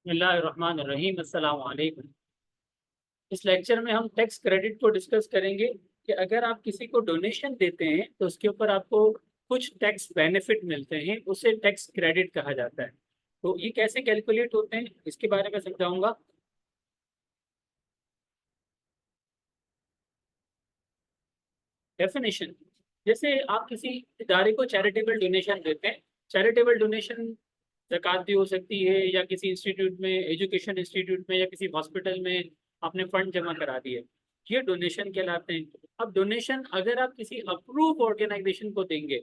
बिस्मिल्लाहिर्रहमानिर्रहीम। अस्सलाम वालेकुम। इस लेक्चर में हम टैक्स क्रेडिट को डिस्कस करेंगे कि अगर आप किसी को डोनेशन देते हैं तो उसके ऊपर आपको कुछ टैक्स बेनिफिट मिलते हैं, उसे टैक्स क्रेडिट कहा जाता है। तो ये कैसे कैलकुलेट होते हैं इसके बारे में समझाऊंगा। डेफिनेशन, जैसे आप किसी इदारे को चैरिटेबल डोनेशन देते हैं। चैरिटेबल डोनेशन ज़कात भी हो सकती है, या किसी इंस्टीट्यूट में, एजुकेशन इंस्टीट्यूट में, या किसी हॉस्पिटल में आपने फंड जमा करा दिए, ये डोनेशन कहलाते हैं। अब डोनेशन अगर आप किसी अप्रूव ऑर्गेनाइजेशन को देंगे,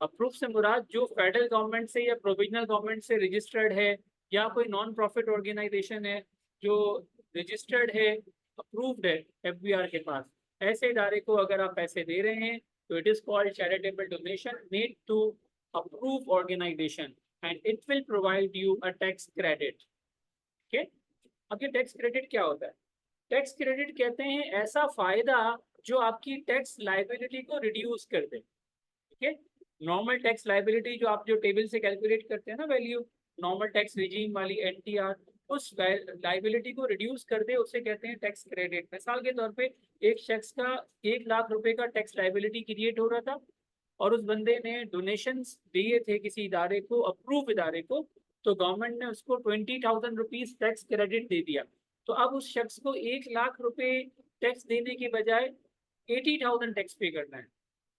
अप्रूव से मुराद जो फेडरल गवर्नमेंट से या प्रोविजनल गवर्नमेंट से रजिस्टर्ड है, या कोई नॉन प्रॉफिट ऑर्गेनाइजेशन है जो रजिस्टर्ड है, अप्रूव्ड है एफबीआर के पास, ऐसे इदारे को अगर आप पैसे दे रहे हैं तो it is called charitable donation made to approve organization and it will provide you a tax credit. ठीक है। अब ये टैक्स क्रेडिट क्या होता है? टैक्स क्रेडिट कहते हैं ऐसा फायदा जो आपकी टैक्स लाइबिलिटी को रिड्यूस कर दे। ठीक है। नॉर्मल टैक्स लाइबिलिटी जो आप जो टेबल से कैलकुलेट करते हैं ना, वैल्यू, नॉर्मल टैक्स रिजीम वाली एनटीआर, उस लाइबिलिटी को रिड्यूस कर दे, उसे कहते हैं टैक्स क्रेडिट। मिसाल के तौर पे एक शख्स का 1 लाख रुपए का टैक्स लाइबिलिटी क्रिएट हो रहा था, और उस बंदे ने डोनेशंस दिए थे किसी इदारे को, अप्रूव इदारे को, तो गवर्नमेंट ने उसको 20,000 रुपीज टैक्स क्रेडिट दे दिया। तो अब उस शख्स को 1 लाख रुपए टैक्स देने के बजाय 80,000 टैक्स पे करना है।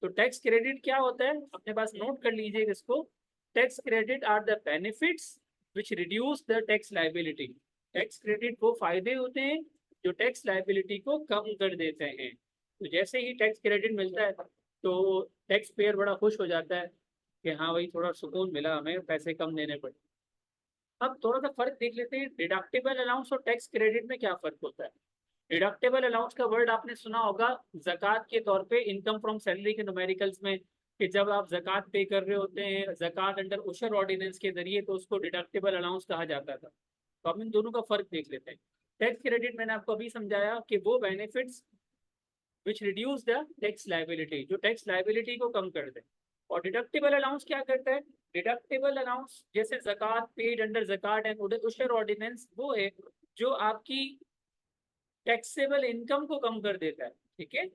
तो टैक्स क्रेडिट क्या होता है, अपने पास नोट कर लीजिए इसको। Tax credit are the benefits which reduce the tax liability. Tax credit वो फायदे होते हैं जो टैक्स लाइबिलिटी को कम कर देते हैं। तो जैसे ही टैक्स क्रेडिट मिलता है तो टैक्स पेयर बड़ा खुश हो जाता है कि हाँ भाई, थोड़ा सुकून मिला, हमें पैसे कम देने पड़े। अब थोड़ा सा फर्क देख लेते हैं, डिडक्टेबल अलाउंस और टैक्स क्रेडिट में क्या फर्क होता है। डिडक्टेबल अलाउंस का वर्ड आपने सुना होगा जक़ात के तौर पे, इनकम फ्रॉम सैलरी के न्यूमेरिकल्स में, कि जब आप जक़ात पे कर रहे होते हैं, जक़ात अंडर उशर ऑर्डिनेंस के जरिए, तो उसको डिडक्टेबल अलाउंस कहा जाता था। तो अब इन दोनों का फर्क देख लेते हैं। टैक्स क्रेडिट मैंने आपको अभी समझाया कि वो benefits which reduce the tax liability, जो टैक्स लाइबिलिटी को कम कर दे। और डिडक्टेबल अलाउंस क्या करता है? डिडक्टेबल अलाउंस जैसे जक़ात पेड अंडर जक़ात एंड उशर ऑर्डिनेंस, वो है जो आपकी टैक्सेबल इनकम को कम कर देता है। ठीक है।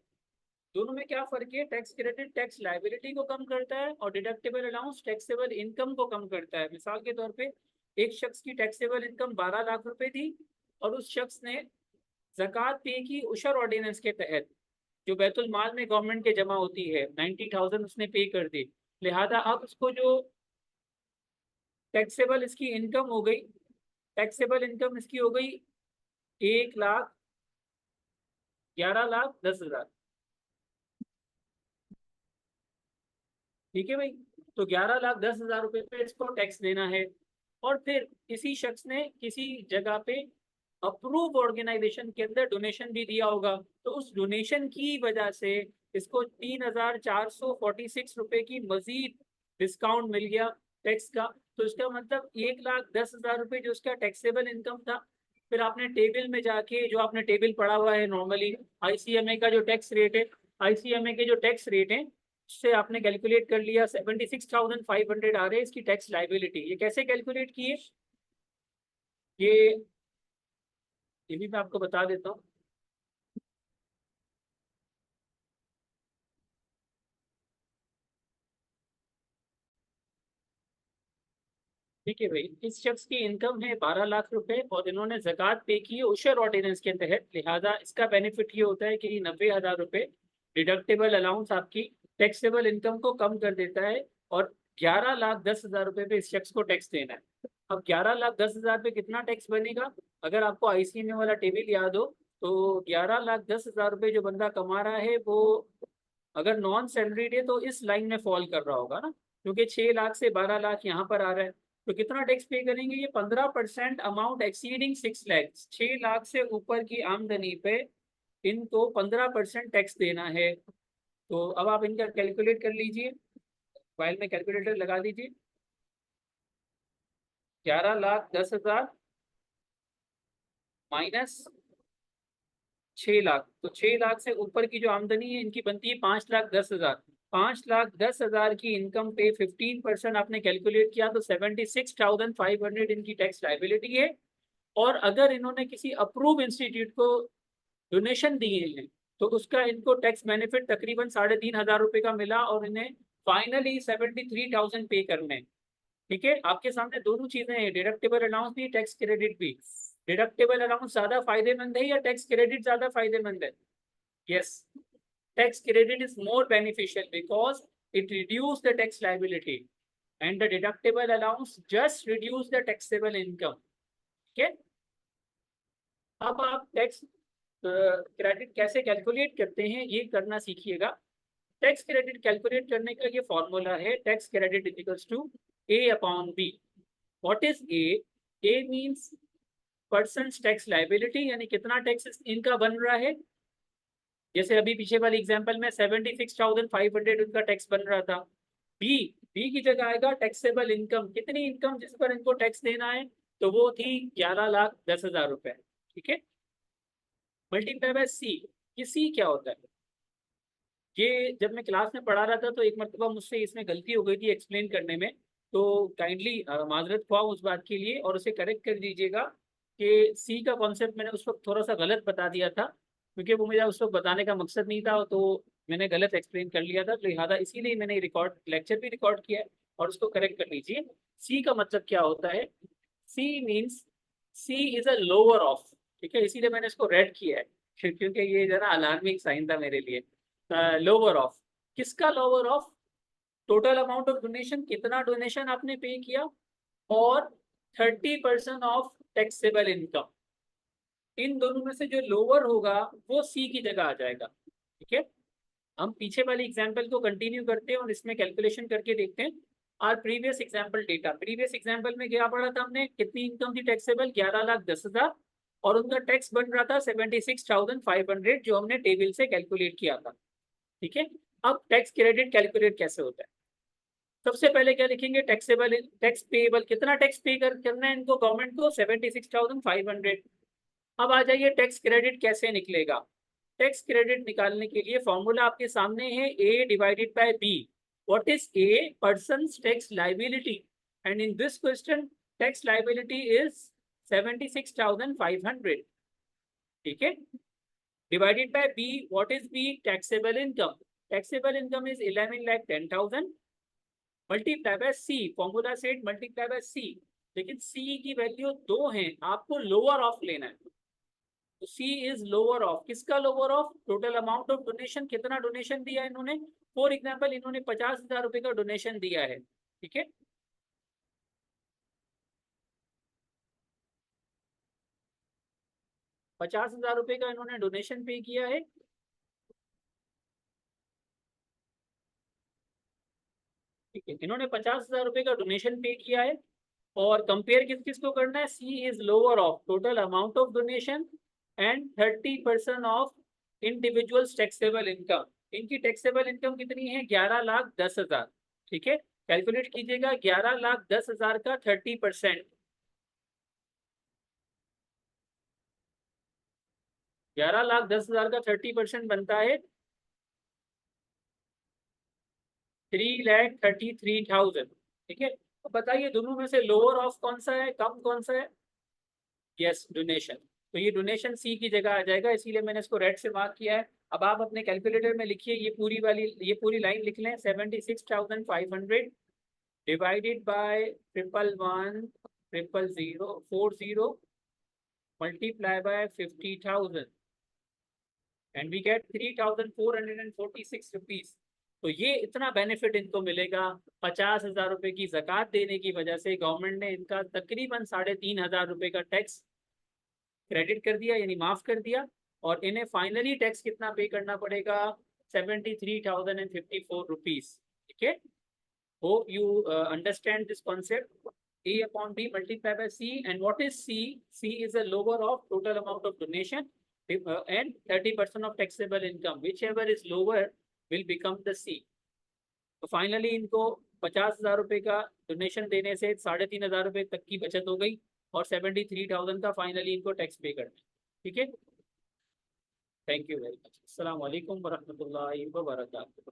दोनों में क्या फर्क है? टैक्स क्रेडिट टैक्स लाइबिलिटी को कम करता है, और डिडक्टेबल अलाउंस टैक्सेबल इनकम को कम करता है। मिसाल के तौर पे एक शख्स की टैक्सेबल इनकम 12 लाख रुपए थी, और उस शख्स ने जक़ात पे की उशर ऑर्डिनेंस के तहत, जो बैतुल माल में गवर्नमेंट के जमा होती है, 90,000 उसने पे कर दी। लिहाजा अब उसको जो टैक्सेबल इसकी इनकम हो गई, टैक्सेबल इनकम इसकी हो गई 1,11,10,000। ठीक है भाई। तो 11,10,000 रुपए पे इसको टैक्स देना है। और फिर किसी शख्स ने किसी जगह पे अप्रूव ऑर्गेनाइजेशन के अंदर डोनेशन भी दिया होगा, तो उस डोनेशन की वजह से इसको 3,446 रुपए की मजीद डिस्काउंट मिल गया टैक्स का। तो इसका मतलब 1,10,000 रुपए जो उसका टैक्सेबल इनकम था। फिर आपने टेबल में जाके, जो आपने टेबल पढ़ा हुआ है नॉर्मली, आईसीएमए का जो टैक्स रेट है, आईसीएमए के जो टैक्स रेट है, उससे आपने कैलकुलेट कर लिया 76,500 आ रहे हैं इसकी टैक्स लाइबिलिटी। ये कैसे कैलकुलेट किए, ये ये भी मैं आपको बता देता हूँ। ठीक है भाई, इस शख्स की इनकम है 12 लाख रुपए, और इन्होंने जक़ात पे की है उशर ऑर्डिनेंस के तहत। लिहाजा इसका बेनिफिट ये होता है कि 90,000 रुपए डिडक्टेबल अलाउंस आपकी टैक्सेबल इनकम को कम कर देता है, और 11,10,000 रुपए पे इस शख्स को टैक्स देना है। अब 11,10,000 पे कितना टैक्स बनेगा? अगर आपको आईसीएमए वाला टेबल याद हो, तो 11,10,000 रुपए जो बंदा कमा रहा है, वो अगर नॉन सैलरीड है तो इस लाइन में फॉल कर रहा होगा ना, क्योंकि 6 लाख से 12 लाख यहाँ पर आ रहा है। तो कितना टैक्स पे करेंगे? ये 15% अमाउंट एक्सीडिंग 6 लाख, 6 लाख से ऊपर की आमदनी पे इनको 15% टैक्स देना है। तो अब आप इनका कैलकुलेट कर लीजिए, फाइल में कैलकुलेटर लगा दीजिए। 11,10,000 माइनस 6 लाख, तो 6 लाख से ऊपर की जो आमदनी है इनकी बनती है 5,10,000। 5,10,000 की इनकम पे 15% आपने कैलकुलेट किया तो 76,500 इनकी टैक्स लाइबिलिटी है। और अगर इन्होंने किसी अप्रूव इंस्टीट्यूट को डोनेशन दिए हैं तो उसका इनको टैक्स बेनिफिट तकरीबन 3,500 रुपए का मिला और इन्हें फाइनली 73,000 पे करने। ठीक है, आपके सामने दोनों चीजें हैं, डिडक्टेबल अलाउंस भी, टैक्स क्रेडिट भी। डिडक्टेबल अलाउंस ज्यादा फायदेमंद है या टैक्स क्रेडिट ज्यादा फायदेमंद है? Yes, tax credit is more beneficial because it reduce the tax liability and the deductible allowance just reduce the taxable income. Okay, अब आप टैक्स क्रेडिट कैसे कैलकुलेट करते हैं ये करना सीखिएगा। टैक्स क्रेडिट कैलकुलेट करने का ये फॉर्मूला है, tax credit equals to A upon B। What is A? A means person tax liability, यानी कितना टैक्स इनका बन रहा है। जैसे अभी पीछे वाली एग्जांपल में 76,500 उनका टैक्स बन रहा था। बी की जगह आएगा टैक्सेबल इनकम, कितनी इनकम जिस पर इनको टैक्स देना है, तो वो थी 11,10,000 रुपए। ठीक है, मल्टीप्लाई बाय सी। ये सी क्या होता है? ये जब मैं क्लास में पढ़ा रहा था तो एक मरतबा मुझसे इसमें गलती हो गई थी एक्सप्लेन करने में, तो काइंडली माजरत ख्वाह उस बात के लिए और उसे करेक्ट कर दीजिएगा कि सी का कॉन्सेप्ट मैंने उस वक्त थोड़ा सा गलत बता दिया था, क्योंकि वो मेरा उस वक्त बताने का मकसद नहीं था, तो मैंने गलत एक्सप्लेन कर लिया था, तो लिहाजा इसीलिए मैंने रिकॉर्ड लेक्चर भी रिकॉर्ड किया है और उसको करेक्ट कर लीजिए। सी का मतलब क्या होता है? C means C is a lower of. ठीक है, इसीलिए मैंने इसको रेड किया है क्योंकि ये जरा अलार्मिंग साइन था मेरे लिए। लोअर ऑफ, किसका lower of? Total amount of donation, कितना डोनेशन आपने पे किया, और 30% ऑफ टैक्सेबल इनकम। इन दोनों में से जो लोअर होगा वो सी की जगह आ जाएगा। ठीक है, हम पीछे वाली एग्जांपल को कंटिन्यू करते हैं और इसमें कैलकुलेशन करके देखते हैं। और previous example data, previous example में क्या पढ़ा था हमने, कितनी इनकम थी टैक्सेबल? 11,10,000 और उनका टैक्स बन रहा था 76,500 जो हमने टेबल से कैलकुलेट किया था। ठीक है, अब टैक्स क्रेडिट कैलकुलेट कैसे होता है? सबसे पहले क्या लिखेंगे? टैक्सेबल, टैक्स पेएबल, कितना टैक्स पे करना है इनको गवर्नमेंट को? 76,500। अब आ जाइए टैक्स क्रेडिट कैसे निकलेगा। टैक्स क्रेडिट निकालने के लिए फॉर्मूला आपके सामने है, A divided by B। What is A? Person tax liability, and in this question tax liability is 76,500। ठीक है, divided by B. What is B? Taxable income. Taxable income is 11,10,000 multiply by C. Formula said multiply by C. लेकिन C की value 2 है, आपको lower of लेना है, तो C is lower of. किसका lower of? Total amount of donation, कितना donation दिया इन्होंने? फॉर एग्जाम्पल इन्होंने 50,000 रुपए का डोनेशन दिया है। ठीक है, 50,000 रुपए का इन्होंने डोनेशन पे किया है। ठीक है, इन्होंने 50,000 रुपए का डोनेशन पे किया है और कंपेयर किस किस को करना है? C is lower of total amount of donation and 30% of individual taxable income. इनकी टैक्सेबल इनकम कितनी है? 11,10,000। ठीक है, कैलकुलेट कीजिएगा 11,10,000 का 30%। 11,10,000 का 30% बनता है 3,33,000। ठीक है, तो बताइए दोनों में से लोअर ऑफ कौन सा है, कम कौन सा है? Yes, donation. तो ये डोनेशन सी की जगह आ जाएगा, इसीलिए मैंने इसको रेड से मार्क किया है। अब आप अपने कैलकुलेटर में लिखिए, ये पूरी लाइन लिख लें। 76,500 divided by 111,000,040 multiply by 50,000 and we get 3,446 rupees. तो ये इतना बेनिफिट इनको मिलेगा 50,000 रुपए की ज़कात देने की वजह से। गवर्नमेंट ने इनका तकरीबन 3,500 रुपए का टैक्स क्रेडिट कर दिया, यानी माफ कर दिया, और इन्हें फाइनली टैक्स कितना पे करना पड़ेगा? 73,054 रुपीज। ठीक है, hope you understand this concept. A upon B multiplied by C, and what is C? C is a lower of total amount of donation and 30% of taxable income. Whichever is lower will become the C. तो finally इनको 50,000 रुपए का donation देने से 3,500 रुपए तक की बचत हो गई और 73,000 का फाइनली इनको टैक्स पे करना। ठीक है, थैंक यू वेरी मच। अस्सलाम वालेकुम वरहमतुल्लाहि वबरकातुहू।